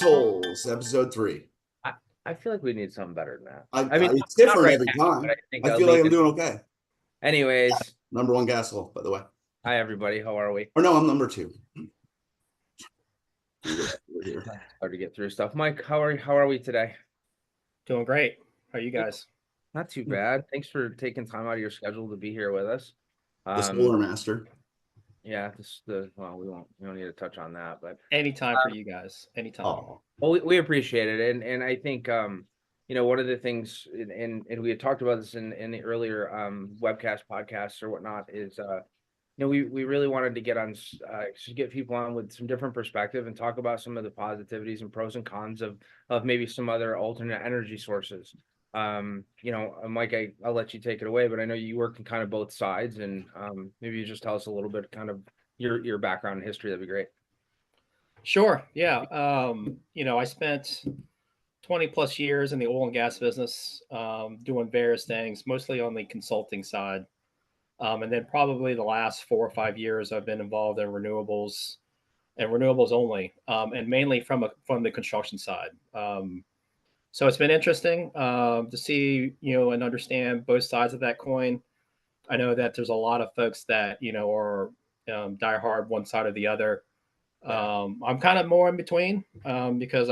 Souls, episode 3. I, I feel like we need something better than that. I, I mean, it's not different right every now, but I time. think I I'll feel like leave I'm it. doing okay. Anyways, Number 1 Gasol, by the way. hi everybody. How are we? Or no, I'm number 2. We're here. It's hard to get through stuff. Mike, how are we today? Doing great. How are you Hey, guys? not too bad. Thanks for taking time out of your schedule to be here with us. The Solar Master. Yeah, well, we don't need to touch on that, but Anytime for you guys. Anytime. Oh, well, we appreciate it, and I think one of the things, and we had talked about this in the earlier webcast podcasts or whatnot is we really wanted to get on to get people on with some different perspective and talk about some of the positivities and pros and cons of maybe some other alternate energy sources. Mike, I'll let you take it away, but I know you work in kind of both sides, and maybe you just tell us a little bit kind of your background and history. That'd be great. Sure. Yeah. I spent 20 plus years in the oil and gas business, doing various things, mostly on the consulting side. And then probably the last 4 or 5 years, I've been involved in renewables and renewables only, and mainly from the construction side. So it's been interesting to see, and understand both sides of that coin. I know that there's a lot of folks that are die hard one side or the other. I'm kind of more in between, because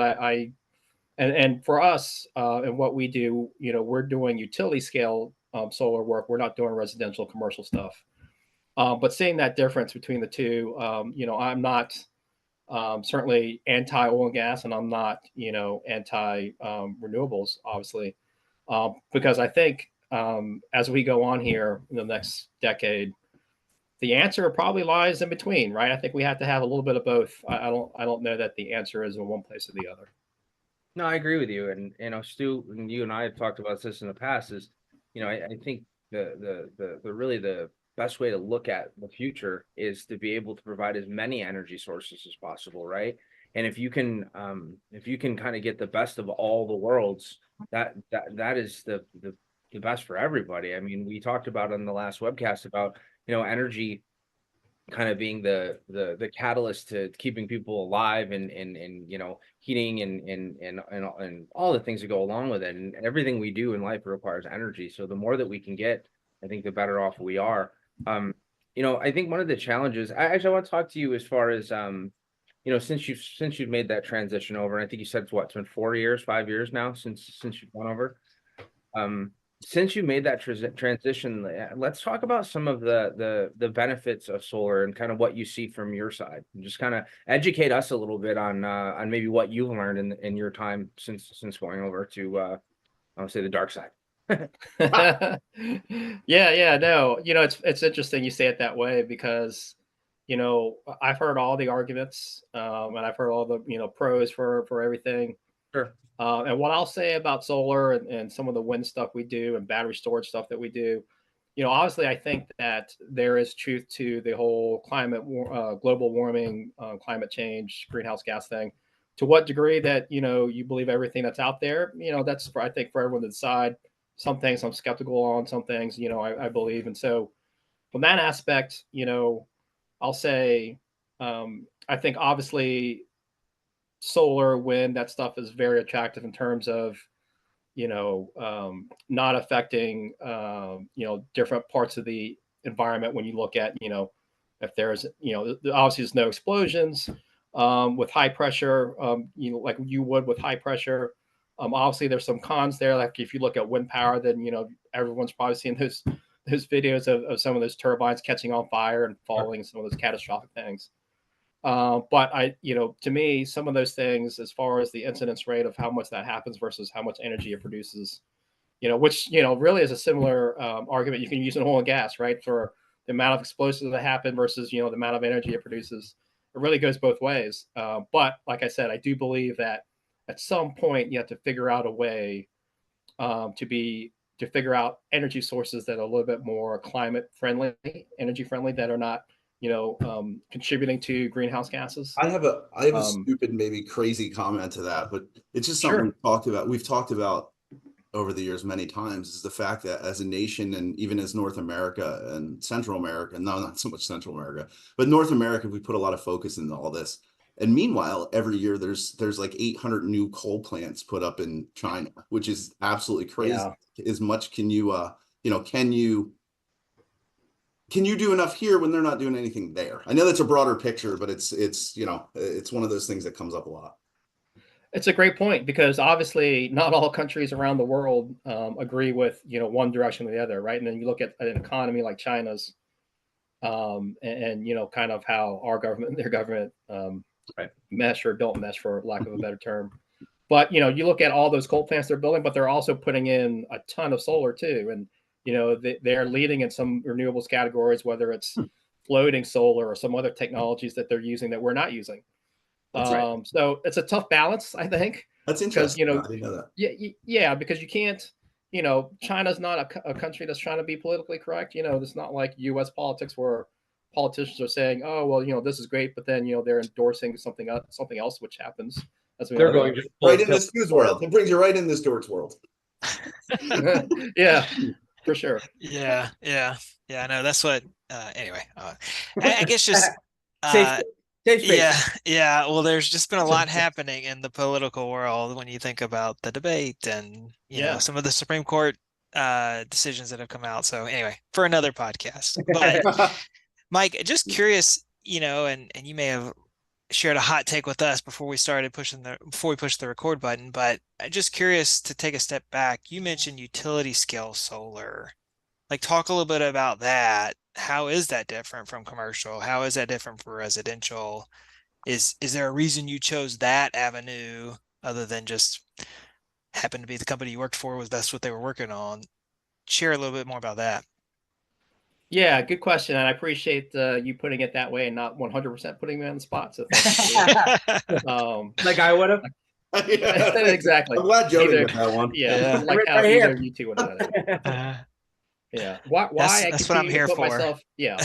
and for us, and what we do, we're doing utility scale solar work. We're not doing residential commercial stuff. But seeing that difference between the two, I'm not certainly anti oil and gas, and I'm not anti renewables, obviously, because I think as we go on here in the next decade, the answer probably lies in between, right? I think we have to have a little bit of both. I don't know that the answer is in one place or the other. No, I agree with you, and Stu, and you and I have talked about this in the past. Is I think the really the best way to look at the future is to be able to provide as many energy sources as possible, right? And if you can kind of get the best of all the worlds, that is the best for everybody. I mean, we talked about on the last webcast about energy kind of being the catalyst to keeping people alive and heating and all the things that go along with it, and everything we do in life requires energy. So the more that we can get, I think the better off we are. I think one of the challenges, I want to talk to you as far as since you've made that transition over, and I think you said it's been 4 years, 5 years now since you've gone over. Since you made that transition, let's talk about some of the benefits of solar and kind of what you see from your side, and just kind of educate us a little bit on maybe what you've learned in your time since going over to I would say the dark side. Yeah, no, it's interesting you say it that way, because I've heard all the arguments, and I've heard all the pros for everything. Sure. And what I'll say about solar and some of the wind stuff we do and battery storage stuff that we do, obviously I think that there is truth to the whole global warming, climate change, greenhouse gas thing. To what degree that you believe everything that's out there, that's I think for everyone to decide. Some things I'm skeptical on, some things I believe, and so from that aspect, I'll say I think obviously solar, wind, that stuff is very attractive in terms of not affecting different parts of the environment. When you look at if there's obviously there's no explosions with high pressure, like you would with high pressure. Obviously there's some cons there, like if you look at wind power, then everyone's probably seen those videos of some of those turbines catching on fire and falling, some of those catastrophic things. But to me, some of those things, as far as the incidence rate of how much that happens versus how much energy it produces, which really is a similar argument you can use in oil and gas, right? For the amount of explosives that happen versus the amount of energy it produces. It really goes both ways. But like I said, I do believe that at some point you have to figure out a way to figure out energy sources that are a little bit more climate friendly, energy friendly, that are not contributing to greenhouse gases. I have a stupid, maybe crazy comment to that, but it's just something we've talked about over the years many times, is the fact that as a nation, and even as North America and Central America, no, not so much Central America, but North America, we put a lot of focus into all this. And meanwhile, every year there's like 800 new coal plants put up in China, which is absolutely crazy. Yeah. As much can you, can you do enough here when they're not doing anything there? I know that's a broader picture, but it's it's one of those things that comes up a lot. It's a great point because obviously not all countries around the world agree with one direction or the other, right? And then you look at an economy like China's, and kind of how our government and their government Right. mesh or don't mesh, for lack of a better term. But you look at all those coal plants they're building, but they're also putting in a ton of solar too, and they're leading in some renewables categories, whether it's floating solar or some other technologies that they're using that we're not using. That's right. So it's a tough balance, I think, That's because interesting. I didn't know that. yeah, because you can't, China's not a country that's trying to be politically correct. It's not like U.S. politics where politicians are saying, oh well, this is great, but then they're endorsing something else, which happens. As we They're all going know. just Right in the Stu's world. It brings you right in the Stewart's world. Yeah, for sure. Yeah. I know that's what. Anyway, I guess just. safe space. Yeah. Well, there's just been a lot happening in the political world when you think about the debate and some of the Supreme Court decisions that have come out. So anyway, for another podcast. But Mike, just curious, and you may have shared a hot take with us before we pushed the record button, but I'm just curious to take a step back. You mentioned utility scale solar. Like, talk a little bit about that. How is that different from commercial? How is that different for residential? Is there a reason you chose that avenue other than just happened to be the company you worked for that's what they were working on? Share a little bit more about that. Yeah, good question, and I appreciate you putting it that way and not 100% putting me on the spot. So thank you. Like I would have. Exactly. I'm glad Joe didn't Either, get that one. yeah, like how Right either here. of you two would have done it. Yeah. Why I That's what I'm continue here to put for. myself. Yeah.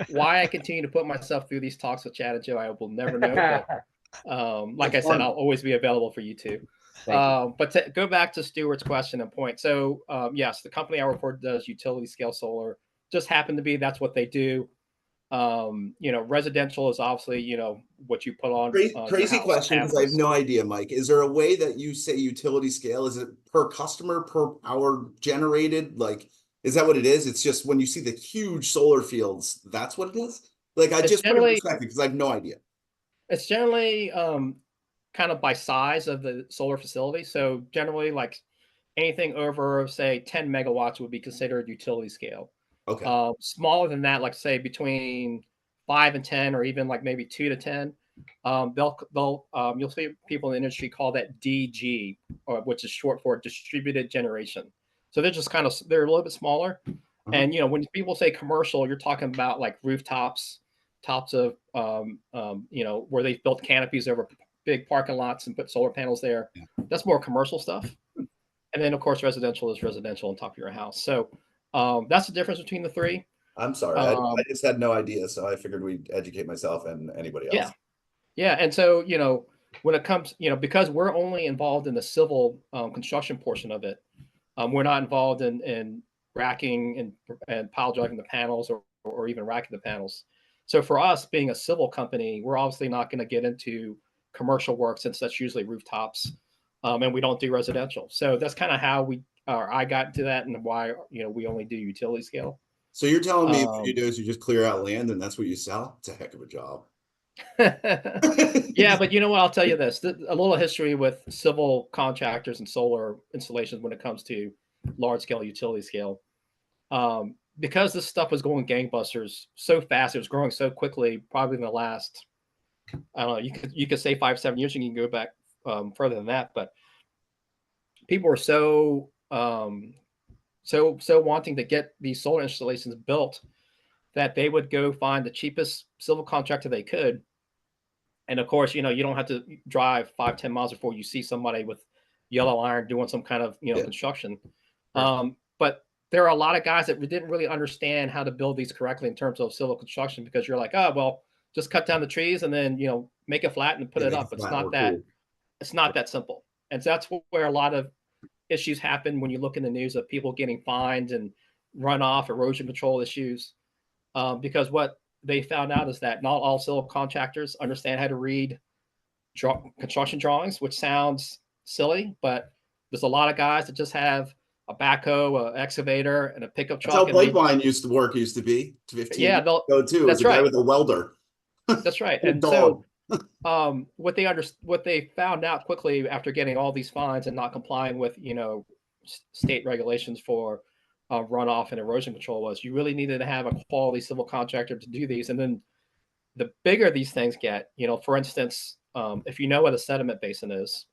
Why I continue to put myself through these talks with Chad and Joe, I will never know. But like I said, I'll always be available for you two. But to go back to Stuart's question and point. So yes, the company I work for does utility scale solar. Just happened to be that's what they do. Residential is obviously what you put on. Crazy question, because I have no idea, Mike. Is there a way that you say utility scale? Is it per customer, per hour generated? Like, is that what it is? It's just when you see the huge solar fields, that's what it is? Like, I just put it in perspective because I have no idea. It's generally kind of by size of the solar facility. So generally, like anything over, say, 10 megawatts would be considered utility scale. Okay. Smaller than that, like say between 5 and 10, or even like maybe 2 to 10, you'll see people in the industry call that DG, which is short for distributed generation. So they're just they're a little bit smaller. And when people say commercial, you're talking about like rooftops, tops of where they built canopies over big parking lots and put solar panels there. Yeah. That's more commercial stuff. And then of course residential is residential on top of your house. So that's the difference between the three. I'm sorry, I just had no idea, so I figured we'd educate myself and anybody else. Yeah, and so when it comes, because we're only involved in the civil construction portion of it, we're not involved in racking and pile driving the panels or even racking the panels. So for us, being a civil company, we're obviously not going to get into commercial work since that's usually rooftops, and we don't do residential. So that's kind of how I got into that, and why we only do utility scale. So you're telling me what you do is you just clear out land and that's what you sell? It's a heck of a job. Yeah, but you know what? I'll tell you this: a little history with civil contractors and solar installations when it comes to large scale utility scale. Because this stuff was going gangbusters so fast, it was growing so quickly. Probably in the last, I don't know, you could say 5-7 years. You can go back further than that, but people were so wanting to get these solar installations built that they would go find the cheapest civil contractor they could. And of course, you don't have to drive 5-10 miles before you see somebody with yellow iron doing some kind of construction. But there are a lot of guys that didn't really understand how to build these correctly in terms of civil construction, because you're like, oh well, just cut down the trees and then make it flat and put it up. It's not that cool. It's not that simple. And so that's where a lot of issues happen when you look in the news of people getting fined and runoff, erosion control issues, because what they found out is that not all civil contractors understand how to read construction drawings, which sounds silly, but there's a lot of guys that just have a backhoe, an excavator, and a pickup That's how truck. And pipeline used to be 15 yeah, years ago too. It was that's a guy right. with a welder. That's right. And a And dog. so what they found out quickly after getting all these fines and not complying with state regulations for runoff and erosion control was you really needed to have a quality civil contractor to do these. And then the bigger these things get, for instance, if you know what a sediment basin is,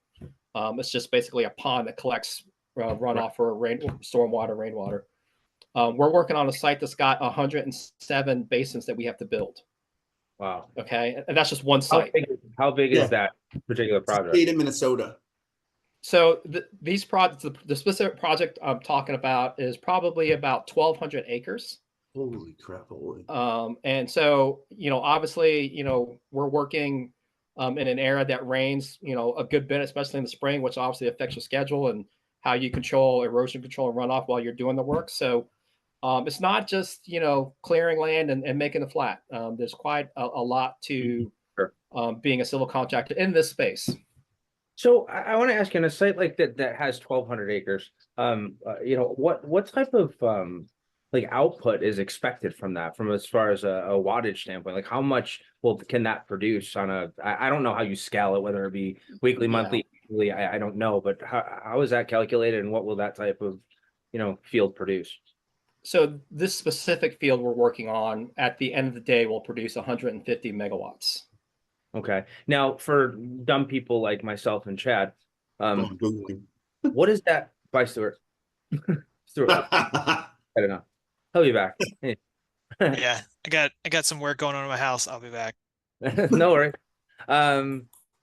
it's just basically a pond that collects runoff for stormwater, rainwater. We're working on a site that's got 107 basins that we have to build. Wow. Okay, and that's just one site. How big is that particular project? State of Minnesota. So these projects, the specific project I'm talking about is probably about 1,200 acres. Holy crap! Holy. And so, obviously, we're working in an area that rains, a good bit, especially in the spring, which obviously affects your schedule and how you control erosion control and runoff while you're doing the work. So it's not just, clearing land and making it flat. There's quite a lot to being a civil contractor in this space. So I want to ask you, on a site like that has 1,200 acres, what type of like output is expected from that, from as far as a wattage standpoint? Like how much can that produce on I don't know how you scale it, whether it be weekly, monthly, yearly, I don't know, but how is that calculated, and what will that type of field produce? So this specific field we're working on at the end of the day will produce 150 megawatts. Okay. Now, for dumb people like myself and Chad, Googling. what is that? Bye, Stuart. Stuart, I don't know. He'll be back. Hey. Yeah, I got some work going on in my house. I'll be back. No worries.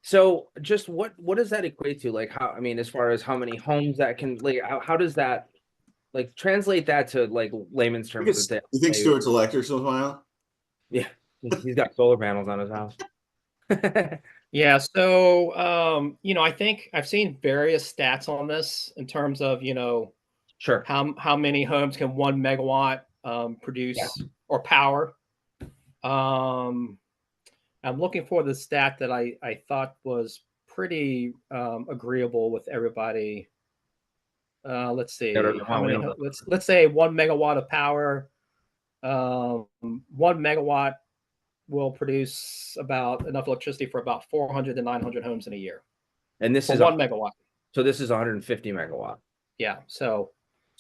So just what does that equate to? Like how, I mean, as far as how many homes that can, like, how does that, like, translate that to like layman's terms? You think Stuart's electric somehow? Yeah, he's got solar panels on his house. Yeah, so I think I've seen various stats on this in terms of Sure. how many homes can 1 megawatt produce or power. I'm looking for the stat that I thought was pretty agreeable with everybody. Let's see how many. Let's say 1 megawatt of power. 1 megawatt will produce about enough electricity for about 400 to 900 homes in a year. And this is 1 megawatt. So this is 150 megawatt. Yeah. So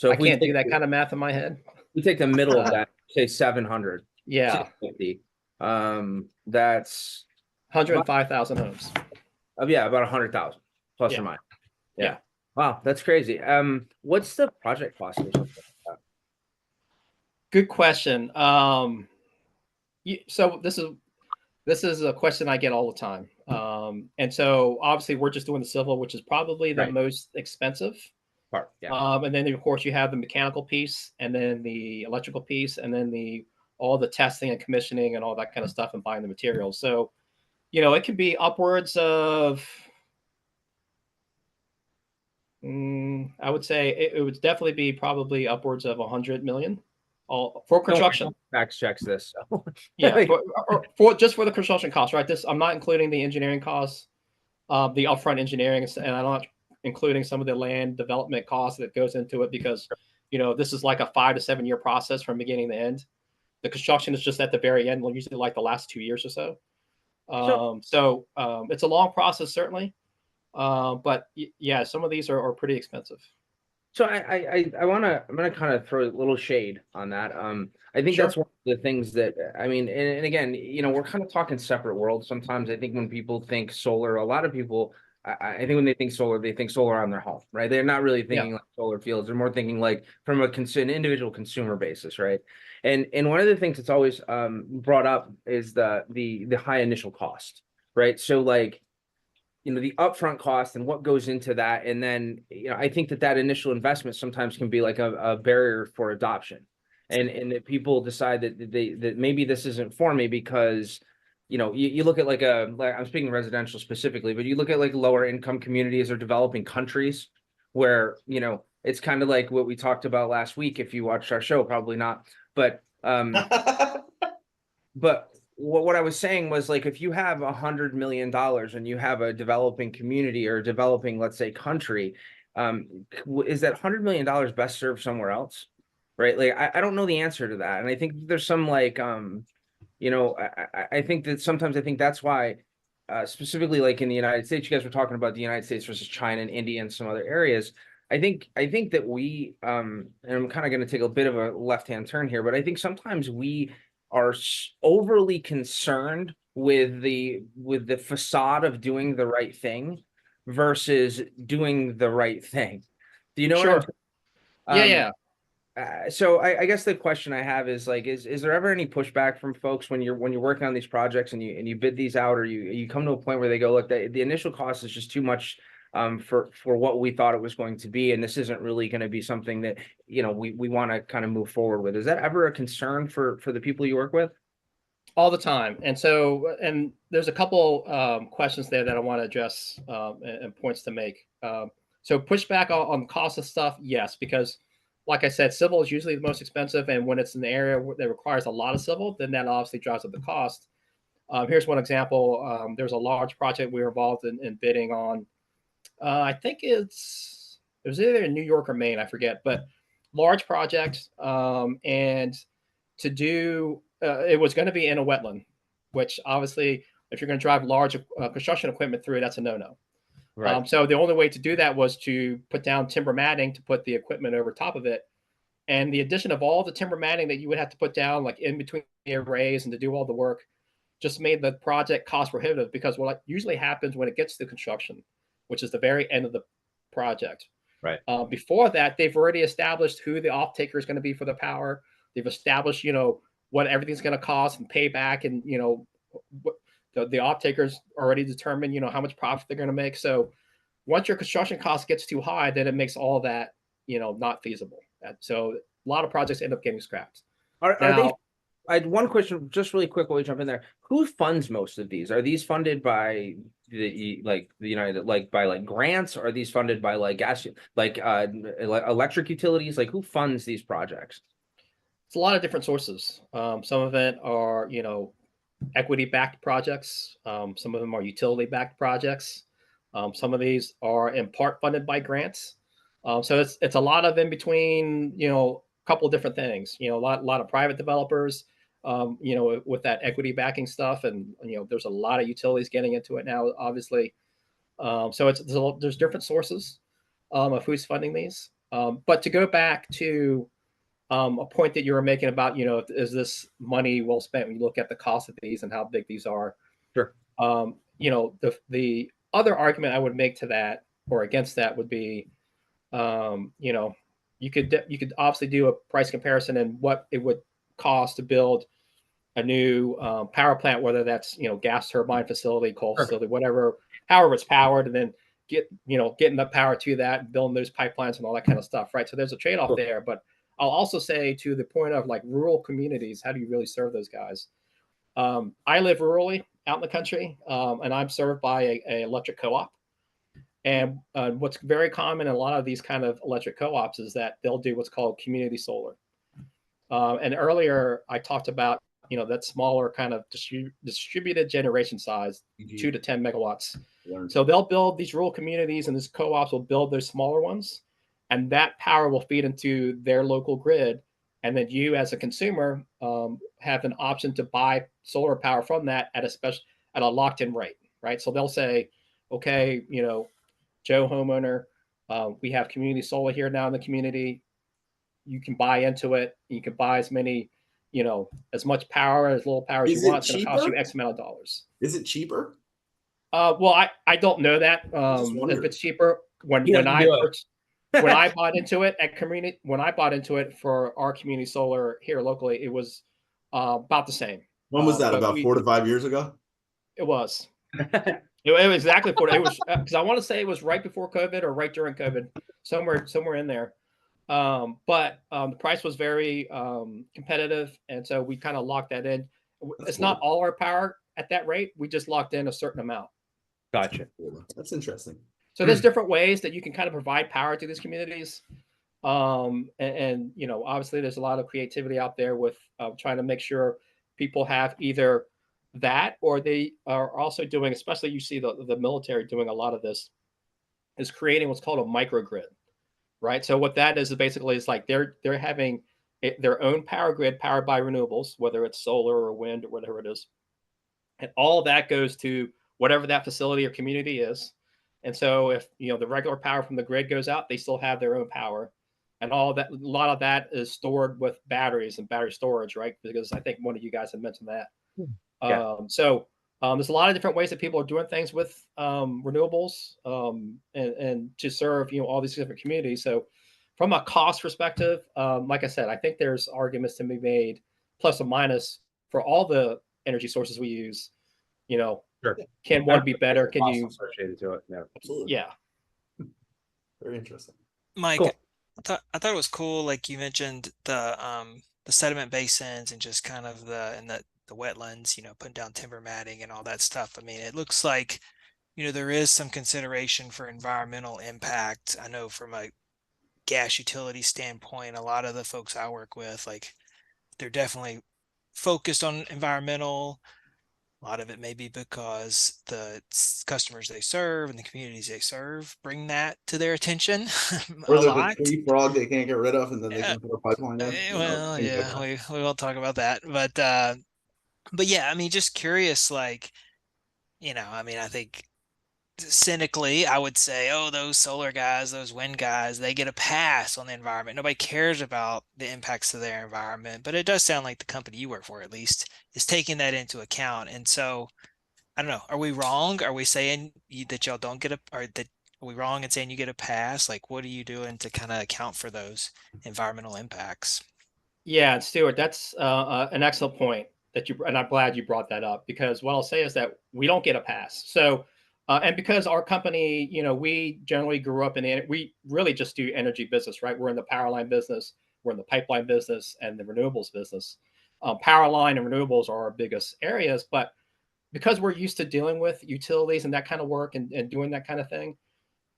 I can't do that kind of math in my head. We take the middle of that, say 700. Yeah. 650. That's 105,000 homes. Yeah, about 100,000 plus or minus. Yeah. Wow, that's crazy. What's the project cost or something like that? Good question. So this is a question I get all the time. And so obviously we're just doing the civil, which is probably the most expensive part. Yeah. And then of course you have the mechanical piece, and then the electrical piece, and then all the testing and commissioning and all that kind of stuff, and buying the materials. So, it could be upwards of, I would say it would definitely be probably upwards of 100 million. All for construction. Fact checks this. So. Yeah, for just for the construction costs, right? I'm not including the engineering costs, the upfront engineering, and I'm not including some of the land development costs that goes into it, because this is like a 5 to 7 year process from beginning to end. The construction is just at the very end, usually like the last 2 years or so. So it's a long process, certainly, but yeah, some of these are pretty expensive. So I'm gonna kind of throw a little shade on that. I think that's one of the things that, I mean, and again, we're kind of talking separate worlds sometimes. I think when people think solar, a lot of people, I think when they think solar on their home, right? They're not really thinking like solar fields. They're more thinking like from an individual consumer basis, right? And one of the things that's always brought up is the high initial cost, right? So like, the upfront cost and what goes into that. And then, I think that initial investment sometimes can be like a barrier for adoption, and that people decide that maybe this isn't for me because, you look at like I'm speaking residential specifically, but you look at like lower income communities or developing countries where, it's kind of like what we talked about last week. If you watched our show, probably not, but, But what I was saying was like, if you have $100 million and you have a developing community or a developing, let's say, country, is that $100 million best served somewhere else? Right. Like, I don't know the answer to that. And I think there's some like, I think that sometimes I think that's why, specifically like in the United States, you guys were talking about the United States versus China and India and some other areas. I think that we, and I'm kind of going to take a bit of a left-hand turn here, but I think sometimes we are overly concerned with the facade of doing the right thing versus doing the right thing. Do you know what I'm Sure. Yeah, saying? yeah. So I guess the question I have is like, is there ever any pushback from folks when you're working on these projects and you bid these out, or you come to a point where they go, look, the initial cost is just too much for what we thought it was going to be, and this isn't really going to be something that we want to kind of move forward with. Is that ever a concern for the people you work with? All the time. And there's a couple questions there that I want to address and points to make. So pushback on the cost of stuff, yes, because like I said, civil is usually the most expensive, and when it's an area that requires a lot of civil, then that obviously drives up the cost. Here's one example. There's a large project we were involved in bidding on. I think it was either in New York or Maine, I forget, but large project. And to do it was going to be in a wetland, which obviously, if you're going to drive large construction equipment through, that's a no-no. Right. So the only way to do that was to put down timber matting to put the equipment over top of it. And the addition of all the timber matting that you would have to put down, like in between the arrays and to do all the work, just made the project cost prohibitive, because what usually happens when it gets to construction, which is the very end of the project. Right. Before that, they've already established who the off taker is going to be for the power. They've established, what everything's going to cost and pay back, and what the off takers already determined, how much profit they're going to make. So once your construction cost gets too high, then it makes all that not feasible. So a lot of projects end up getting scrapped. Are they? I had one question, just really quick while we jump in there. Who funds most of these? Are these funded by the United, like by like grants? Or are these funded by like gas, like electric utilities? Like, who funds these projects? It's a lot of different sources. Some of it are equity-backed projects. Some of them are utility-backed projects. Some of these are in part funded by grants. So it's a lot of in between. A couple of different things. A lot of private developers. With that equity backing stuff, and there's a lot of utilities getting into it now, obviously. So there's different sources of who's funding these. But to go back to a point that you were making about, is this money well spent when you look at the cost of these and how big these are? Sure. The other argument I would make to that or against that would be, you could obviously do a price comparison and what it would cost to build a new power plant, whether that's gas turbine facility, coal facility, whatever, however it's powered, and then getting the power to that, building those pipelines and all that kind of stuff, right? So there's a trade-off there. But I'll also say, to the point of like rural communities, how do you really serve those guys? I live rurally out in the country, and I'm served by a electric co-op. And what's very common in a lot of these kind of electric co-ops is that they'll do what's called community solar. And earlier I talked about that smaller kind of distributed generation size, 2 to 10 megawatts. So they'll build these rural communities, and these co-ops will build those smaller ones, and that power will feed into their local grid. And then you, as a consumer, have an option to buy solar power from that at a locked-in rate, right? So they'll say, okay, Joe homeowner, we have community solar here now in the community. You can buy into it. You can buy as many, as much power, as little power as you want. It's going to cost you X amount of dollars. Is it cheaper? Well, I don't know that if it's cheaper. When I bought into it when I bought into it for our community solar here locally, it was about the same. When was that? About 4 to 5 years ago? It was. It was exactly 4. It was because I want to say it was right before COVID or right during COVID, somewhere in there. But the price was very competitive, and so we kind of locked that in. It's cool. Not all our power at that rate. We just locked in a certain amount. Gotcha. That's interesting. So there's different ways that you can kind of provide power to these communities. And obviously there's a lot of creativity out there with trying to make sure people have either that, or they are also doing, especially you see the military doing a lot of this, is creating what's called a microgrid, right? So what that is basically is like they're having their own power grid powered by renewables, whether it's solar or wind or whatever it is, and all of that goes to whatever that facility or community is. And so if the regular power from the grid goes out, they still have their own power, and all that, a lot of that is stored with batteries and battery storage, right? Because I think one of you guys had mentioned that. Yeah. So there's a lot of different ways that people are doing things with renewables, and to serve all these different communities. So from a cost perspective, like I said, I think there's arguments to be made, plus or minus, for all the energy sources we use. Sure. Can one be better? Can you? Associated to it? Yeah. Absolutely. Yeah. Very interesting. Mike, Cool. I thought it was cool, like you mentioned the sediment basins and just kind of the wetlands, putting down timber matting and all that stuff. I mean, it looks like, there is some consideration for environmental impact. I know from a gas utility standpoint, a lot of the folks I work with, like, they're definitely focused on environmental. A lot of it may be because the customers they serve and the communities they serve bring that to their attention Or a there's a lot. tree frog they can't get rid of, and then they Uh, can put a pipeline in. well, Things like yeah, that. we won't talk about that, but yeah, I mean, just curious, like, I mean, I think cynically, I would say, oh, those solar guys, those wind guys, they get a pass on the environment. Nobody cares about the impacts to their environment, but it does sound like the company you work for, at least, is taking that into account. And so, I don't know, are we wrong? Are we saying that y'all don't get are we wrong in saying you get a pass? Like, what are you doing to kind of account for those environmental impacts? Yeah, and Stuart, that's an excellent point and I'm glad you brought that up, because what I'll say is that we don't get a pass. So, and because our company, we generally grew up we really just do energy business, right? We're in the power line business, we're in the pipeline business, and the renewables business. Power line and renewables are our biggest areas, but because we're used to dealing with utilities and that kind of work, and doing that kind of thing,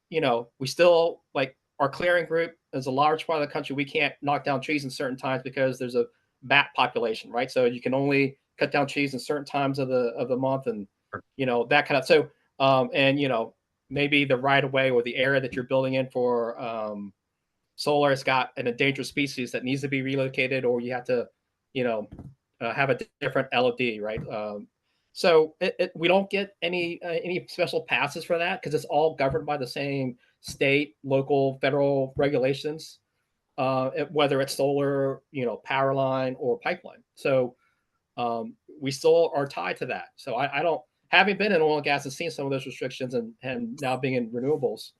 we still, like, our clearing group is a large part of the country. We can't knock down trees in certain times because there's a bat population, right? So you can only cut down trees in certain times of the month, and that kind of. So and maybe the right of way or the area that you're building in for solar has got an endangered species that needs to be relocated, or you have to have a different LOD, right? So we don't get any special passes for that, because it's all governed by the same state, local, federal regulations, whether it's solar, power line or pipeline. So we still are tied to that. So I don't, having been in oil and gas and seen some of those restrictions, and now being in renewables,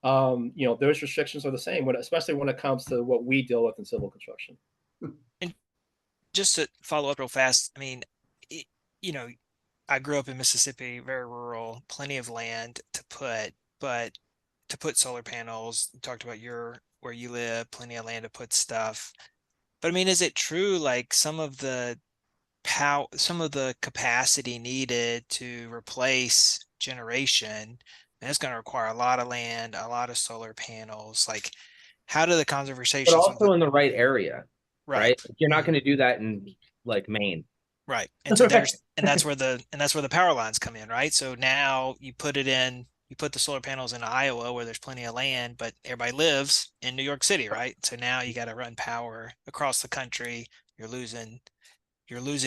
those restrictions are the same, especially when it comes to what we deal with in civil construction. And just to follow up real fast, I mean, I grew up in Mississippi, very rural, plenty of land to put solar panels. You talked about where you live, plenty of land to put stuff. But I mean, is it true, like, some of the capacity needed to replace generation, and it's going to require a lot of land, a lot of solar panels? Like, how do the But conversations also in the right area, right? right? You're not going to do that in, like, Maine. Right. And so that's where the power lines come in, right? So now you put the solar panels in Iowa, where there's plenty of land, but everybody lives in New York City, right? So now you got to run power across the country. You're losing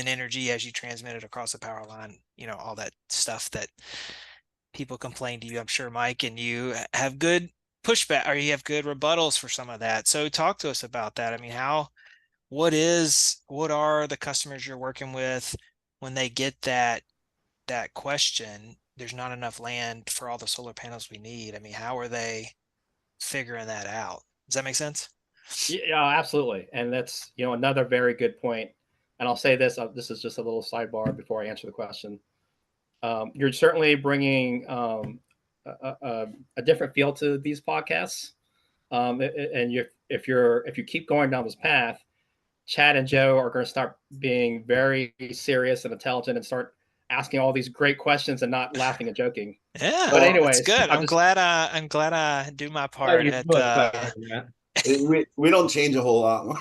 energy as you transmit it across the power line, all that stuff that people complain to you. I'm sure, Mike, and you have good pushback, or you have good rebuttals for some of that. So talk to us about that. I mean, what are the customers you're working with when they get that question? There's not enough land for all the solar panels we need. I mean, how are they figuring that out? Does that make sense? Yeah, absolutely. And that's, another very good point. And I'll say this, this is just a little sidebar before I answer the question. You're certainly bringing a different feel to these podcasts. And if you keep going down this path, Chad and Joe are going to start being very serious and intelligent, and start asking all these great questions and not laughing and joking. Yeah, but anyways, that's good. I'm glad I do my part You're at We don't change a whole lot.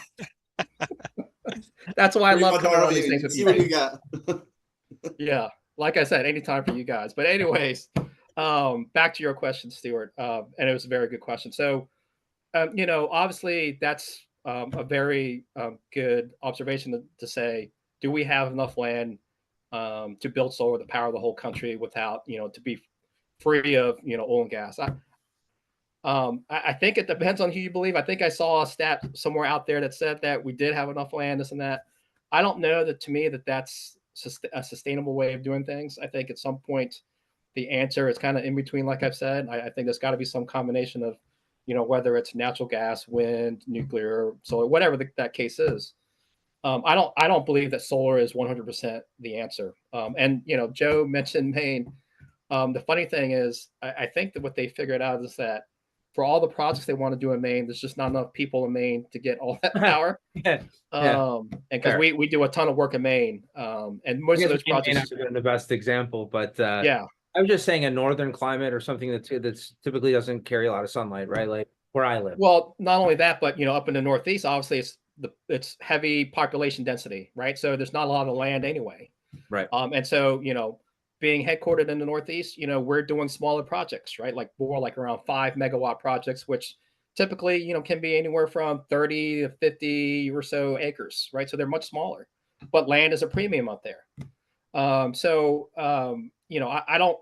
That's why I Bring love my coming daughter on these with things you. with See you what you guys. got. Yeah, like I said, anytime for you guys. But anyways, back to your question, Stuart, and it was a very good question. So, obviously that's a very good observation to say, do we have enough land to build solar to power the whole country without, to be free of, oil and gas? I think it depends on who you believe. I think I saw a stat somewhere out there that said that we did have enough land, this and that. I don't know that to me that's a sustainable way of doing things. I think at some point the answer is kind of in between, like I've said. I think there's got to be some combination of, whether it's natural gas, wind, nuclear, solar, whatever that case is. I don't believe that solar is 100% the answer. And Joe mentioned Maine. The funny thing is, I think that what they figured out is that for all the projects they want to do in Maine, there's just not enough people in Maine to get all that power. Yeah. And because we do a ton of work in Maine, and most of those Maine may projects, not have been the best example, but yeah. I was just saying a northern climate or something that's typically doesn't carry a lot of sunlight, right? Like where I live. Well, not only that, but up in the Northeast, obviously it's heavy population density, right? So there's not a lot of land anyway. Right. And so being headquartered in the Northeast, we're doing smaller projects, right? Like more like around 5 megawatt projects, which typically can be anywhere from 30 to 50 or so acres, right? So they're much smaller, but land is a premium up there. I don't.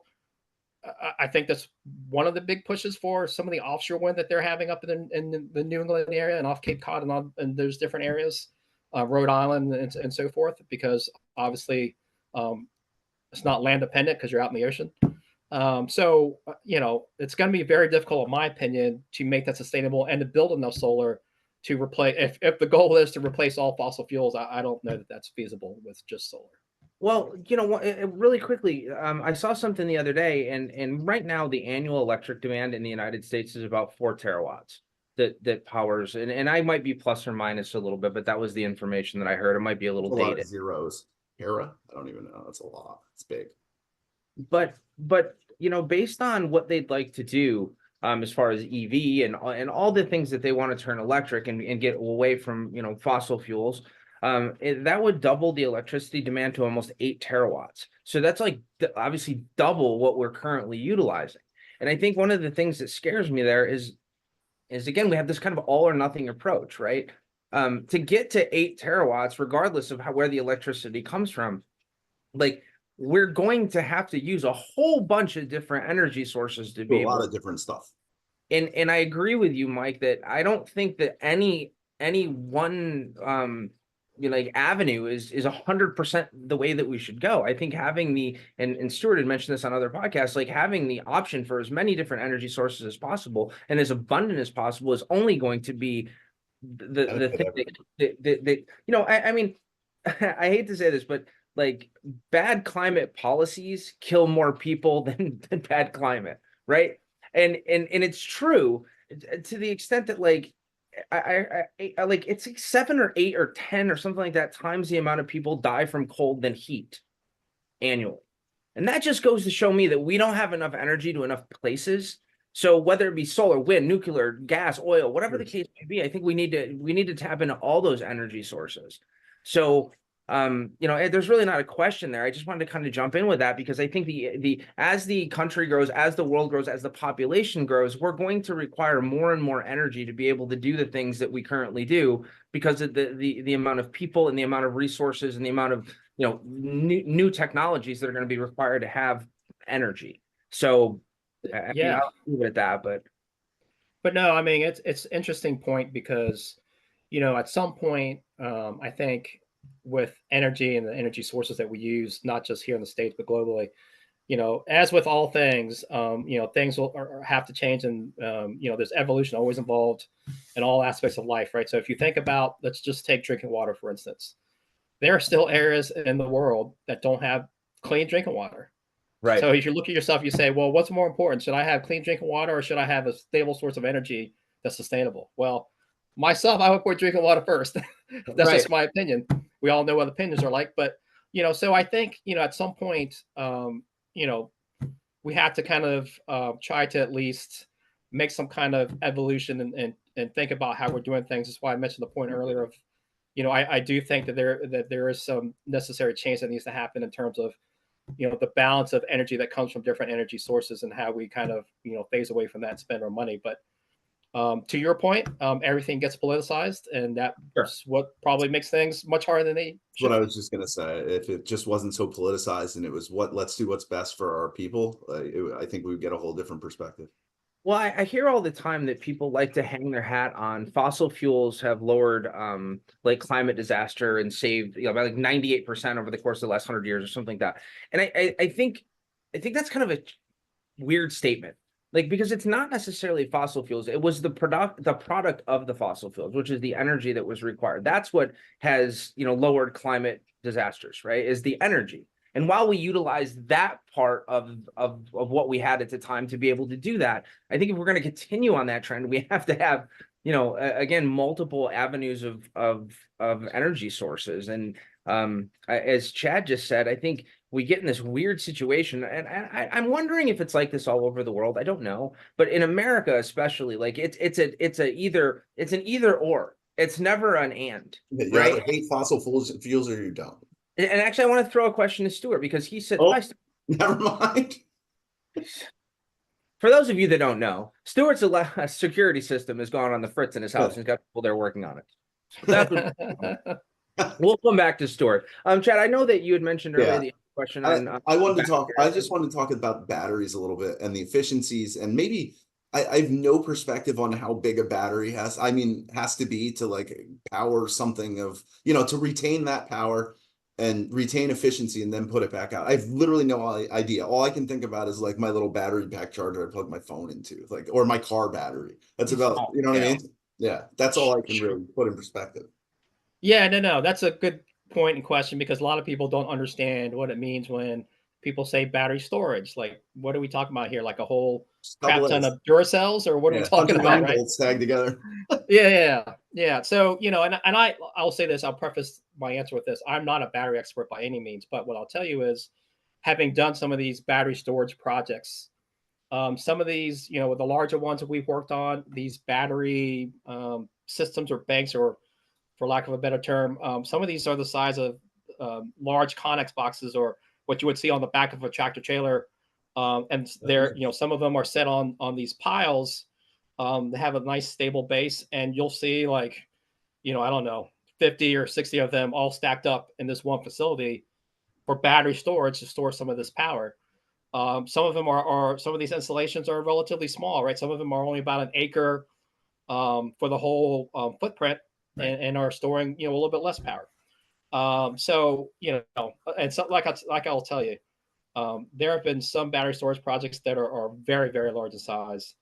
I think that's one of the big pushes for some of the offshore wind that they're having up in the New England area and off Cape Cod and those different areas, Rhode Island and so forth, because obviously it's not land dependent because you're out in the ocean. It's going to be very difficult, in my opinion, to make that sustainable and to build enough solar to replace. If the goal is to replace all fossil fuels, I don't know that that's feasible with just solar. Well, really quickly, I saw something the other day, and right now the annual electric demand in the United States is about 4 terawatts that powers, and I might be plus or minus a little bit, but that was the information that I heard. It might be a little A lot dated. of zeros. I don't even know. That's a lot. It's big. But based on what they'd like to do, as far as EV and all the things that they want to turn electric and get away from fossil fuels. That would double the electricity demand to almost 8 terawatts. So that's like obviously double what we're currently utilizing. And I think one of the things that scares me there is again, we have this kind of all or nothing approach, right? To get to 8 terawatts, regardless of where the electricity comes from, like we're going to have to use a whole bunch of different energy sources to be a lot able of different stuff. And I agree with you, Mike, that I don't think that any one like avenue is 100% the way that we should go. I think having and Stuart had mentioned this on other podcasts, like having the option for as many different energy sources as possible and as abundant as possible is only going to be the thing that I mean, I hate to say this, but like bad climate policies kill more people than bad climate, right? And it's true to the extent that like I like it's like 7 or 8 or 10 or something like that times the amount of people die from cold than heat annually. And that just goes to show me that we don't have enough energy to enough places. So whether it be solar, wind, nuclear, gas, oil, whatever the case may be, I think we need to tap into all those energy sources. So there's really not a question there. I just wanted to kind of jump in with that because I think as the country grows, as the world grows, as the population grows, we're going to require more and more energy to be able to do the things that we currently do because of the amount of people and the amount of resources and the amount of new technologies that are going to be required to have energy. So I mean, I'll leave it at that, but no, I mean it's an interesting point because at some point I think with energy and the energy sources that we use, not just here in the States, but globally, as with all things, things will have to change. And, there's evolution always involved in all aspects of life, right? So if you think about, let's just take drinking water, for instance, there are still areas in the world that don't have clean drinking water. right. So if you look at yourself, you say, well, what's more important? Should I have clean drinking water or should I have a stable source of energy that's sustainable? Well, myself, I would put drinking water first. That's just my opinion. We all know what opinions are like, but so I think at some point, we have to kind of try to at least make some kind of evolution and think about how we're doing things. That's why I mentioned the point earlier of I do think that there is some necessary change that needs to happen in terms of, the balance of energy that comes from different energy sources and how we kind of, phase away from that and spend our money. But to your point, everything gets politicized, and Sure. that's what probably makes things much harder than they That's what should I be. was just gonna say. If it just wasn't so politicized and it was let's do what's best for our people, I think we would get a whole different perspective. Well, I hear all the time that people like to hang their hat on fossil fuels have lowered like climate disaster and saved, by like 98% over the course of the last 100 years or something like that. And I think that's kind of a weird statement. Like, because it's not necessarily fossil fuels. It was the product of the fossil fuels, which is the energy that was required. That's what has, lowered climate disasters, right? Is the energy. And while we utilize that part of what we had at the time to be able to do that, I think if we're going to continue on that trend, we have to have, again, multiple avenues of energy sources. And as Chad just said, I think we get in this weird situation, and I'm wondering if it's like this all over the world. I don't know, but in America especially, like it's an either or. It's never an and, You right? either hate fossil fuels or you don't. And actually, I want to throw a question to Stuart because he said, Oh, never mind. For those of you that don't know, Stuart's security system has gone on the fritz in his house. And he's got people there working on it. That's what we'll come back to Stuart. Chad, I know that you had mentioned earlier the question on. I wanted to talk. I just wanted to talk about batteries a little bit and the efficiencies, and maybe I have no perspective on how big a battery has to be to like power something of, to retain that power and retain efficiency and then put it back out. I've literally no idea. All I can think about is like my little battery pack charger I plug my phone into, like, or my car battery. That's about, you know what I mean? Yeah, that's all I can really put in perspective. Yeah, no, that's a good point and question, because a lot of people don't understand what it means when people say battery storage. Like, what are we talking about here? Like a whole crap ton of Duracells, or what are we talking about, right? Tagged together. Yeah. So, and I'll say this, I'll preface my answer with this. I'm not a battery expert by any means, but what I'll tell you is, having done some of these battery storage projects, some of these, with the larger ones that we've worked on, these battery systems or banks, or for lack of a better term, some of these are the size of large Connex boxes, or what you would see on the back of a tractor trailer. And they're, some of them are set on these piles. They have a nice stable base, and you'll see, like, I don't know, 50 or 60 of them all stacked up in this one facility for battery storage to store some of this power. Some of them are some of these installations are relatively small, right? Some of them are only about an acre for the whole footprint, right, and are storing, a little bit less power. So, and so, like I'll tell you, there have been some battery storage projects that are very, very large in size.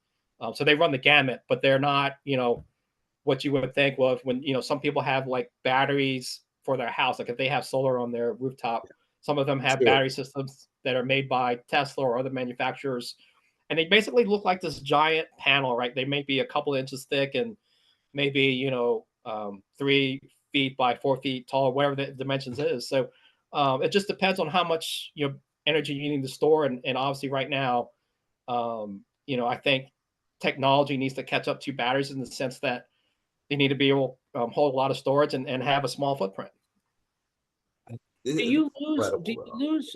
So they run the gamut, but they're not, what you would think. Well, when, some people have like batteries for their house, like if they have solar on their rooftop, some of them have battery systems that are made by Tesla or other manufacturers, and they basically look like this giant panel, right? They may be a couple inches thick and maybe 3 feet by 4 feet tall, whatever the dimensions is. So it just depends on how much energy you need to store, and obviously right now, I think technology needs to catch up to batteries in the sense that they need to be able to hold a lot of storage and have a small footprint. Do you lose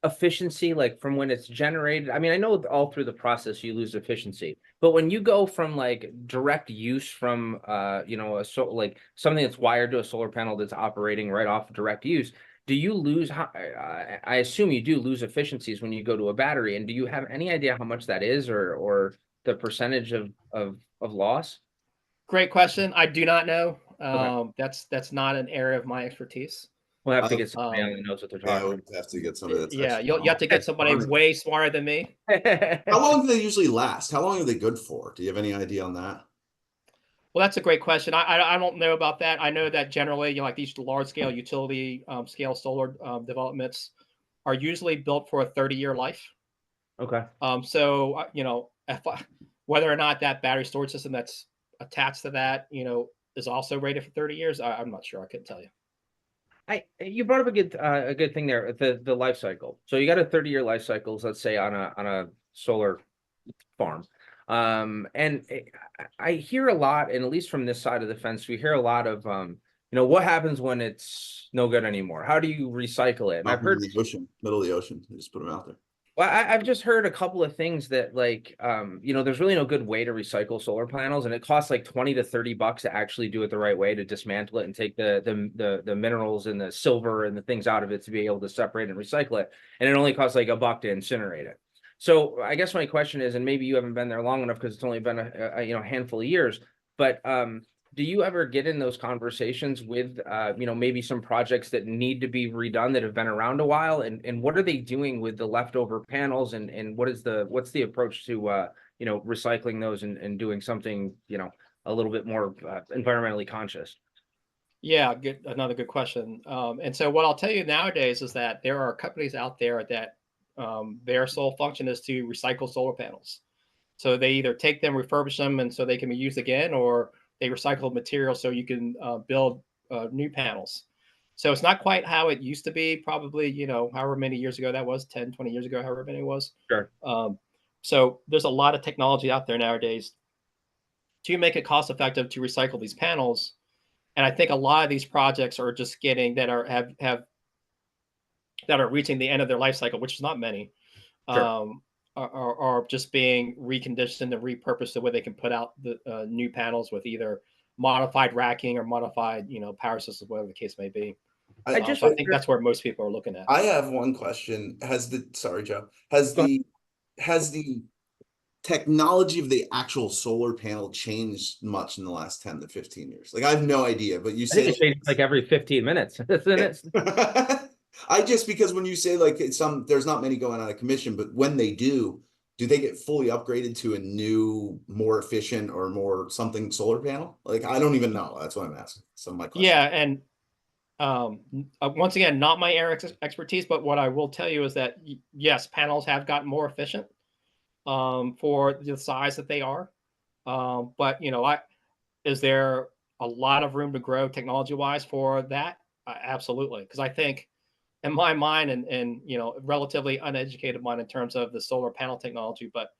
efficiency, like from when it's generated? I mean, I know all through the process you lose efficiency, but when you go from like direct use from like something that's wired to a solar panel that's operating right off of direct use, do you lose? I assume you do lose efficiencies when you go to a battery, and do you have any idea how much that is, or the percentage of loss? Great question. I do not know. Okay. That's not an area of my expertise. We'll have to get somebody on that knows what they're talking about. We'll have to get somebody that's you'll have to get somebody way smarter than me. How long do they usually last? How long are they good for? Do you have any idea on that? Well, that's a great question. I don't know about that. I know that generally, like these large scale utility scale solar developments are usually built for a 30-year life. Okay. So whether or not that battery storage system that's attached to that, is also rated for 30 years, I'm not sure. I couldn't tell you. You brought up a good thing there, the life cycle. So you got a 30-year life cycles, let's say on a solar farm. And I hear a lot, and at least from this side of the fence, we hear a lot of what happens when it's no good anymore? How do you recycle it? And I've heard in the ocean, middle of the ocean. They just put them out there. Well, I've just heard a couple of things that like, there's really no good way to recycle solar panels, and it costs like 20 to 30 bucks to actually do it the right way, to dismantle it and take the minerals and the silver and the things out of it to be able to separate and recycle it. And it only costs like $1 to incinerate it. So I guess my question is, and maybe you haven't been there long enough because it's only been a handful of years, but do you ever get in those conversations with maybe some projects that need to be redone that have been around a while, and what are they doing with the leftover panels, and what's the approach to recycling those and doing something a little bit more environmentally conscious? Yeah, another good question. And so what I'll tell you nowadays is that there are companies out there that their sole function is to recycle solar panels. So they either take them, refurbish them, and so they can be used again, or they recycle material so you can build new panels. So it's not quite how it used to be, probably, however many years ago that was, 10, 20 years ago, however many it was. Sure. So there's a lot of technology out there nowadays to make it cost effective to recycle these panels. And I think a lot of these projects are just getting that are reaching the end of their life cycle, which is not many. Sure. Are just being reconditioned and repurposed so where they can put out the new panels with either modified racking or modified, power systems, whatever the case may be. I So I think that's where most people are looking at. I have one question. Sorry, Joe, has the technology of the actual solar panel changed much in the last 10 to 15 years? Like, I have no idea, but you I think say it changes like every 15 minutes, isn't it? because when you say like there's not many going out of commission, but when they do they get fully upgraded to a new, more efficient or more something solar panel? Like, I don't even know. That's what I'm asking. So my question. Yeah, and once again, not my area expertise, but what I will tell you is that yes, panels have gotten more efficient for the size that they are. But is there a lot of room to grow technology wise for that? Absolutely, because I think in my mind, and relatively uneducated mind in terms of the solar panel technology, but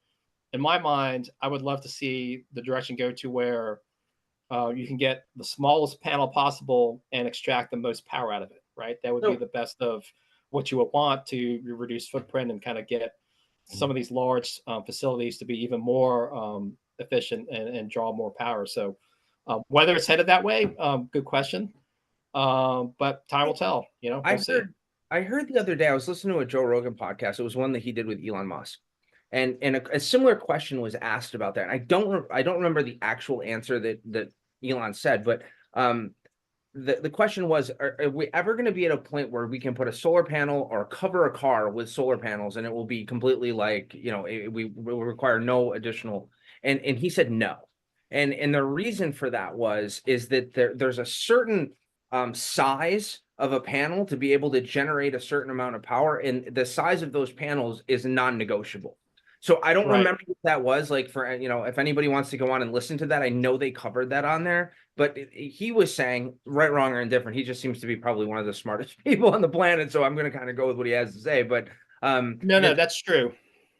in my mind, I would love to see the direction go to where you can get the smallest panel possible and extract the most power out of it. Right, that would be the best of what you would want to reduce footprint and kind of get some of these large facilities to be even more efficient and draw more power. So whether it's headed that way, good question. But time will tell. We'll see. I heard the other day, I was listening to a Joe Rogan podcast. It was one that he did with Elon Musk. And a similar question was asked about that. And I don't remember the actual answer that Elon said, but the question was, are we ever going to be at a point where we can put a solar panel or cover a car with solar panels and it will be completely like, we will require no additional, and he said no. And the reason for that is that there's a certain size of a panel to be able to generate a certain amount of power, and the size of those panels is non-negotiable. So I don't remember what that was like for, if anybody wants to go on and listen to that, I know they covered that on there, but he was saying, right, wrong, or indifferent, he just seems to be probably one of the smartest people on the planet. So I'm going to kind of go with what he has to say, but no, that's true.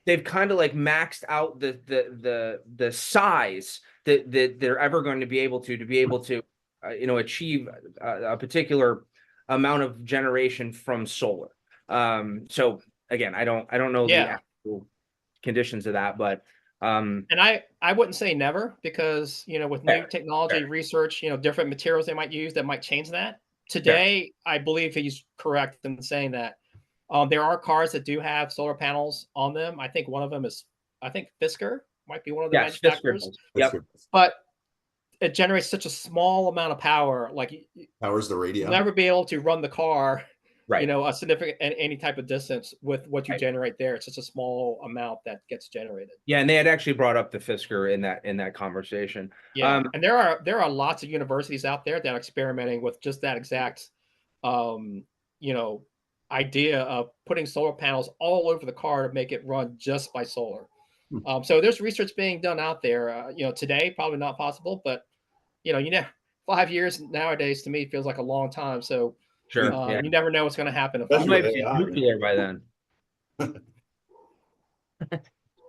They've kind of like maxed out the size that they're ever going to be able to achieve a particular amount of generation from solar. So again, I don't know the actual conditions of that, but and I wouldn't say never, because with new technology research, different materials they might use that might change that. Today, I believe he's correct in saying that there are cars that do have solar panels on them. I think one of them is, Fisker might be one of the manufacturers. Yep. But it generates such a small amount of power, like powers the radio. You'll never be able to run the car, right, a significant any type of distance with what you generate there. It's just a small amount that gets generated. Yeah, and they had actually brought up the Fisker in that conversation. Yeah, and there are lots of universities out there that are experimenting with just that exact idea of putting solar panels all over the car to make it run just by solar. So there's research being done out there. Today probably not possible, but 5 years nadays to me feels like a long time. So sure, you never know what's going to happen. You might be nuclear by then.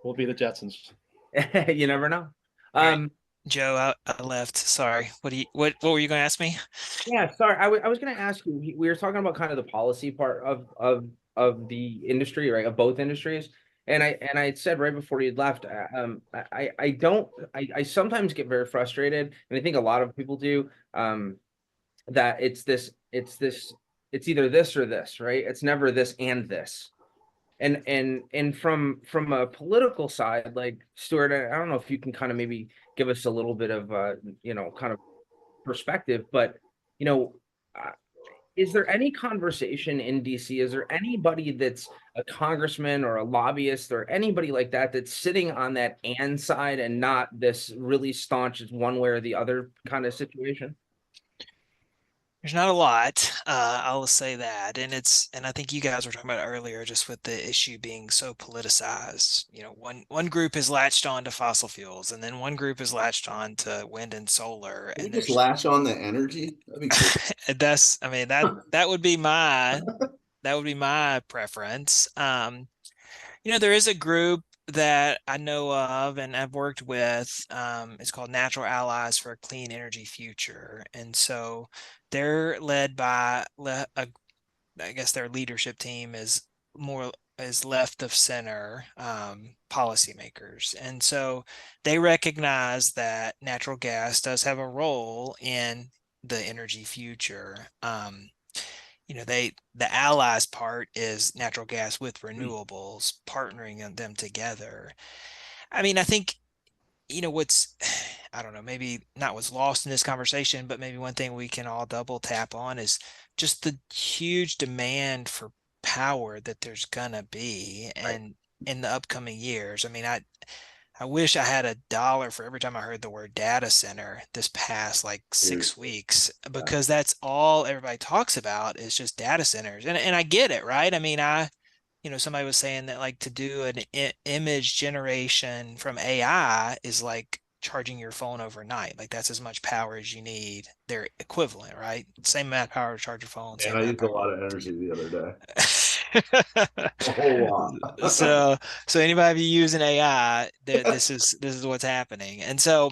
We'll be the Jetsons. You never know. Joe, I left. Sorry. What were you going to ask me? Yeah, sorry. I was going to ask you. We were talking about kind of the policy part of the industry, right? Of both industries, and I had said right before you left, I don't. I sometimes get very frustrated, and I think a lot of people do. That it's either this or this, right? It's never this and this. And from a political side, like Stuart, I don't know if you can kind of maybe give us a little bit of kind of perspective, but you know, uh, is there any conversation in DC? Is there anybody that's a congressman or a lobbyist or anybody like that that's sitting on that and side and not this really staunch one way or the other kind of situation? There's not a lot. I'll say that, and I think you guys were talking about it earlier, just with the issue being so politicized. One group has latched on to fossil fuels, and then one group has latched on to wind and solar, Can we and just there's latch on the energy? That'd be cool. I mean, that would be my preference. There is a group that I know of and I've worked with. It's called Natural Allies for a Clean Energy Future. And so they're led by, I guess their leadership team is left of center policymakers. And so they recognize that natural gas does have a role in the energy future. The allies part is natural gas with renewables, partnering them together. I mean, I think, what's, I don't know, maybe not what's lost in this conversation, but maybe one thing we can all double tap on is just the huge demand for power that there's gonna be Right. and in the upcoming years. I mean, I wish I had $1 for every time I heard the word data center this past like 6 weeks, because that's all everybody talks about is just data centers. And I get it, right? I mean, somebody was saying that like to do an image generation from AI is like charging your phone overnight. Like that's as much power as you need. They're equivalent, right? Same amount of power to charge your phone, And same I amount used a of lot of energy the other day. power. A whole lot. So anybody using AI, this is what's happening. And so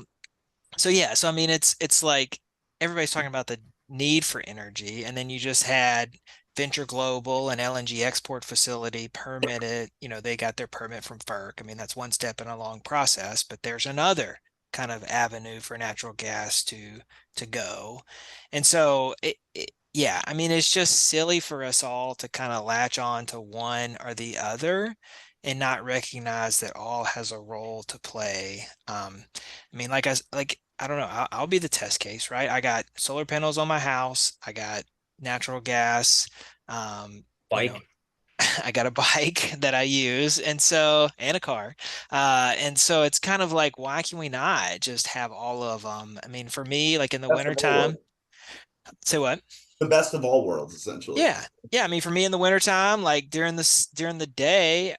yeah, so I mean it's like everybody's talking about the need for energy, and then you just had Venture Global, an LNG export facility permitted. They got their permit from FERC. I mean, that's one step in a long process, but there's another kind of avenue for natural gas to go. And so yeah, I mean, it's just silly for us all to kind of latch on to one or the other and not recognize that all has a role to play. I mean, I don't know, I'll be the test case, right? I got solar panels on my house. I got natural gas. Um, you know, Bike. I got a bike that I use, and a car. And so it's kind of like, why can we not just have all of them? I mean, for me, like in the Best of all wintertime, worlds. say what? The best of all worlds, essentially. Yeah. Yeah. I mean, for me in the wintertime, like during the day,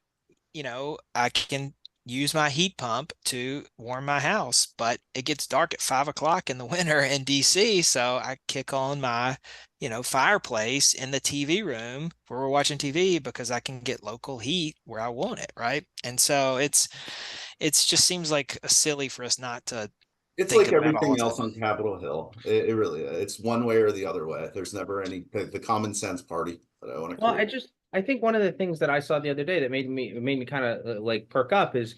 I can use my heat pump to warm my house, but it gets dark at 5 o'clock in the winter in DC. So I kick on my, fireplace in the TV room where we're watching TV because I can get local heat where I want it. Right. And so it's just seems like a silly for us not to It's think like about all everything of it. else on Capitol Hill. It really is. It's one way or the other way. There's never any the common sense party that I want to Well, create. I think one of the things that I saw the other day that made me kind of like perk up is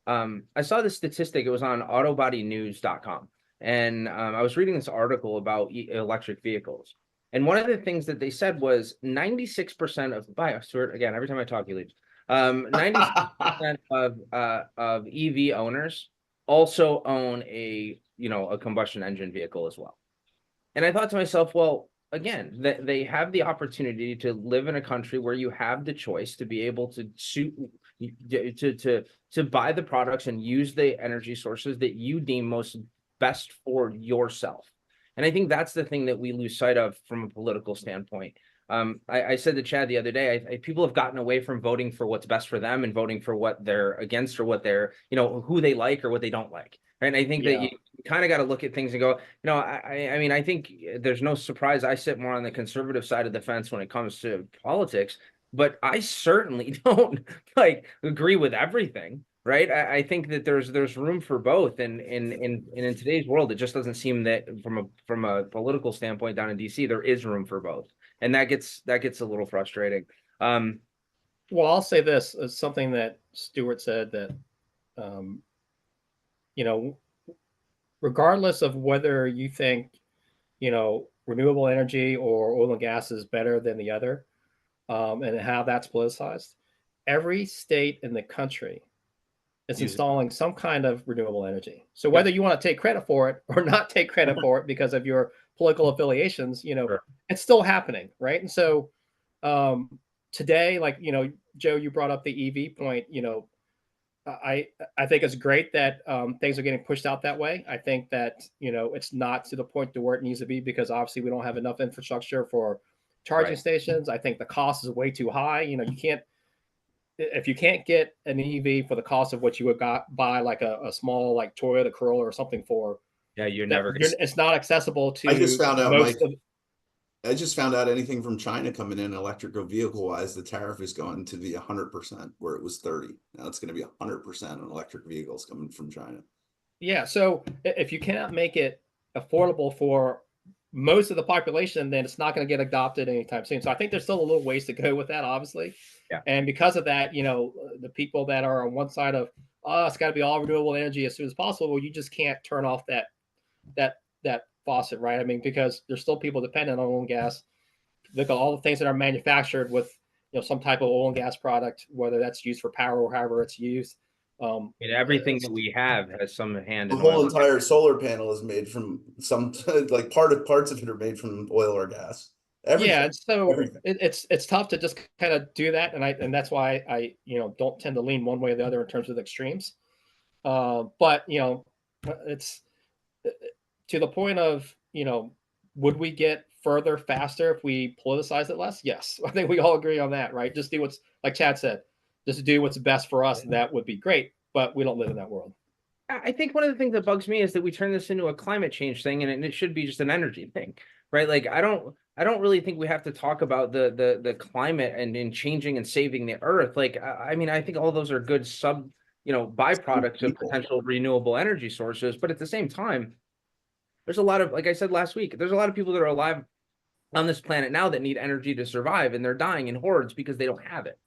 I saw this statistic. It was on autobodynews.com, and I was reading this article about electric vehicles. And one of the things that they said was 96% of by Stuart, again, every time I talk, he leaves. 96% of EV owners also own a combustion engine vehicle as well. And I thought to myself, well, again, that they have the opportunity to live in a country where you have the choice to be able to suit to buy the products and use the energy sources that you deem most best for yourself. And I think that's the thing that we lose sight of from a political standpoint. I said to Chad the other day, people have gotten away from voting for what's best for them and voting for what they're against or what they're, who they like or what they don't like. And I think that Yeah. you kind of got to look at things and go, I mean, I think there's no surprise. I sit more on the conservative side of the fence when it comes to politics, but I certainly don't like agree with everything. right? I think that there's room for both, and in today's world, it just doesn't seem that from a political standpoint down in DC, there is room for both, and that gets a little frustrating. Well, I'll say this is something that Stewart said that, um, you know, regardless of whether you think, renewable energy or oil and gas is better than the other, and how that's politicized, every state in the country is Use it. installing some kind of renewable energy. So Yep. whether you want to take credit for it or not take credit for it because of your political affiliations, Sure. it's still happening, right? And so today, like, Joe, you brought up the EV point. I I think it's great that things are getting pushed out that way. I think that it's not to the point to where it needs to be because obviously we don't have enough infrastructure for charging Right. stations. I think the cost is way too high. You can't, if you can't get an EV for the cost of what you would buy like a small like Toyota Corolla or something for, Yeah, you're that never gonna. it's not accessible I just to found out, most Mike, of. I just found out anything from China coming in electrical vehicle wise, the tariff is going to the 100% where it was 30. Now it's going to be 100% on electric vehicles coming from China. Yeah, so if you cannot make it affordable for most of the population, then it's not going to get adopted anytime soon. So I think there's still a little ways to go with that, obviously. Yeah. And because of that, the people that are on one side of, oh, it's got to be all renewable energy as soon as possible, well, you just can't turn off that faucet, right? I mean, because there's still people dependent on oil and gas. Look at all the things that are manufactured with some type of oil and gas product, whether that's used for power or however it's used. And everything that we have has some hand The in whole oil. entire solar panel is made from some like parts of it are made from oil or gas. Everything. Yeah, and so Everything. it's tough to just kind of do that, and that's why I don't tend to lean one way or the other in terms of the extremes. But it's to the point of would we get further faster if we politicize it less? Yes, I think we all agree on that, right? Just do what's, like Chad said, just do what's best for us. That would be great, but we don't live in that world. I think one of the things that bugs me is that we turn this into a climate change thing, and it should be just an energy thing, right? Like I don't really think we have to talk about the climate and changing and saving the earth. Like I mean, I think all those are good byproducts of potential renewable energy sources, but at the same time, there's a lot of, like I said last week, there's a lot of people that are alive on this planet now that need energy to survive, and they're dying in hordes because they don't have it.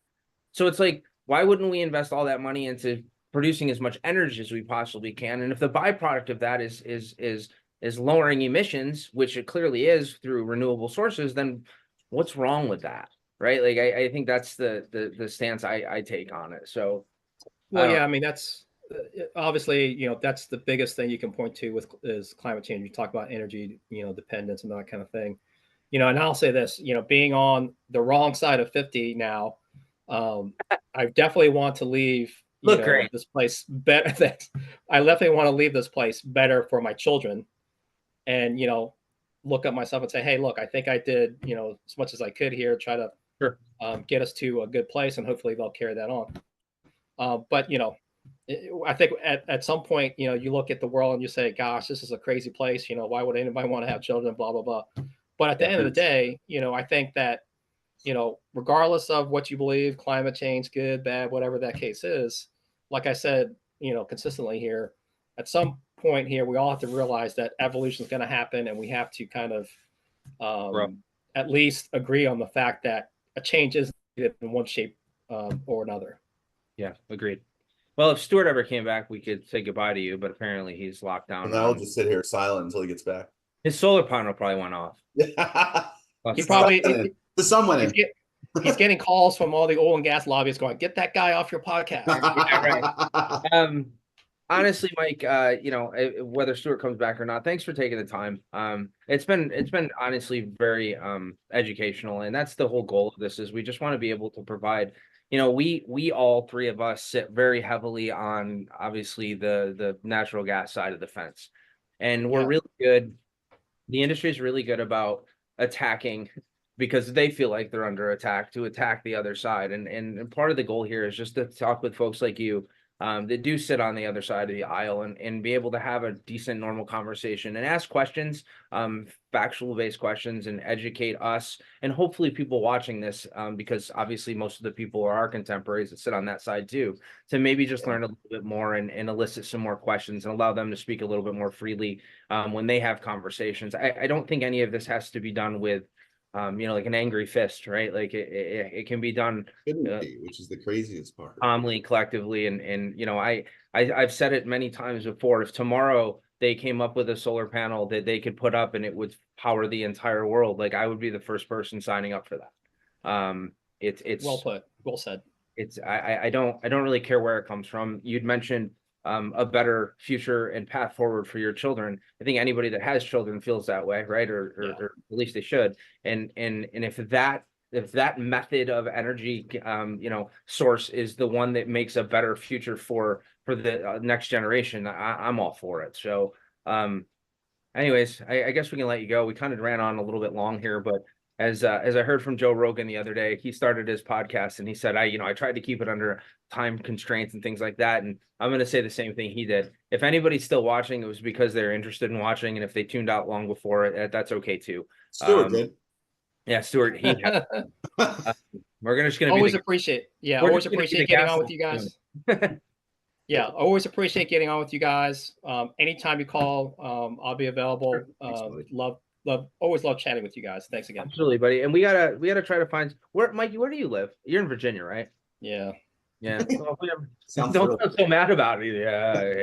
So it's like, why wouldn't we invest all that money into producing as much energy as we possibly can? And if the byproduct of that is lowering emissions, which it clearly is through renewable sources, then what's wrong with that? Right? Like I think that's the stance I take on it. So Well, yeah, I mean that's obviously that's the biggest thing you can point to with is climate change. You talk about energy, dependence and that kind of thing. And I'll say this, being on the wrong side of 50 now, I definitely want to leave, look great. this place better. I definitely want to leave this place better for my children, and look at myself and say, hey, look, I think I did as much as I could here, try to Sure. get us to a good place, and hopefully they'll carry that on. But I think at some point, you look at the world and you say, gosh, this is a crazy place. Why would anybody want to have children? Blah, blah, blah. But at the end of the day, I think that, regardless of what you believe, climate change, good, bad, whatever that case is, like I said, consistently here, at some point here, we all have to realize that evolution is going to happen, and we have to kind of at least agree on the fact that a change is needed in one shape or another. Yeah, agreed. Well, if Stuart ever came back, we could say goodbye to you, but apparently he's locked down. And I'll just sit here silent until he gets back. His solar panel probably went off. He probably the sun went in. He's getting calls from all the oil and gas lobbyists going, get that guy off your podcast. Yeah, right. Honestly, Mike, whether Stuart comes back or not, thanks for taking the time. It's been honestly very educational, and that's the whole goal of this. Is we just want to be able to provide. We all three of us sit very heavily on obviously the natural gas side of the fence, and we're really good. The industry is really good about attacking because they feel like they're under attack to attack the other side. And part of the goal here is just to talk with folks like you that do sit on the other side of the aisle and be able to have a decent, normal conversation and ask questions, factual based questions, and educate us and hopefully people watching this, because obviously most of the people are our contemporaries that sit on that side too, to maybe just learn a little bit more and elicit some more questions and allow them to speak a little bit more freely when they have conversations. I don't think any of this has to be done with like an angry fist, right? Like it can be done which is the craziest part. calmly, collectively, and I've said it many times before. If tomorrow they came up with a solar panel that they could put up and it would power the entire world, like I would be the first person signing up for that. It's well put, well said. It's I don't really care where it comes from. You'd mentioned a better future and path forward for your children. I think anybody that has children feels that way, right? Or at least they should. And if that method of energy, source is the one that makes a better future for the next generation, I'm all for it. So, anyways, I guess we can let you go. We kind of ran on a little bit long here, but as I heard from Joe Rogan the other day, he started his podcast and he said, I tried to keep it under time constraints and things like that. And I'm going to say the same thing he did. If anybody's still watching, it was because they're interested in watching. And if they tuned out long before it, that's okay too. Stuart did. Yeah, Stuart, we're just going to always appreciate getting on with you guys. Yeah, always appreciate getting on with you guys. Anytime you call, I'll be available. Always love chatting with you guys. Thanks again. Absolutely, buddy. And we gotta try to find Mikey, where do you live? You're in Virginia, right? Yeah. Yeah. Well, don't feel so mad about it. Yeah.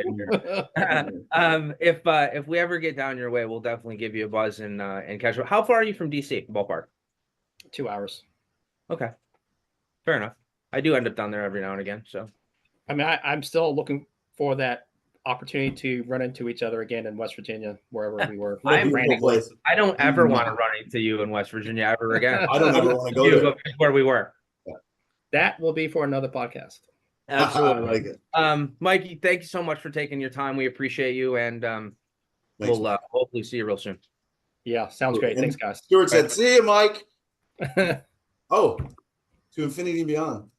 If we ever get down your way, we'll definitely give you a buzz and catch up. How far are you from DC ballpark? 2 hours. Okay. Fair enough. I do end up down there every now and again. So I mean, I'm still looking for that opportunity to run into each other again in West Virginia, wherever we were. I don't ever want to run into you in West Virginia ever again. I don't ever want to go there. Where we were. That will be for another podcast. Absolutely. I like it. Mikey, thank you so much for taking your time. We appreciate you, and we'll hopefully see you real soon. Yeah, sounds great. Thanks, guys. Stuart said, "See you, Mike." Oh, to infinity and beyond.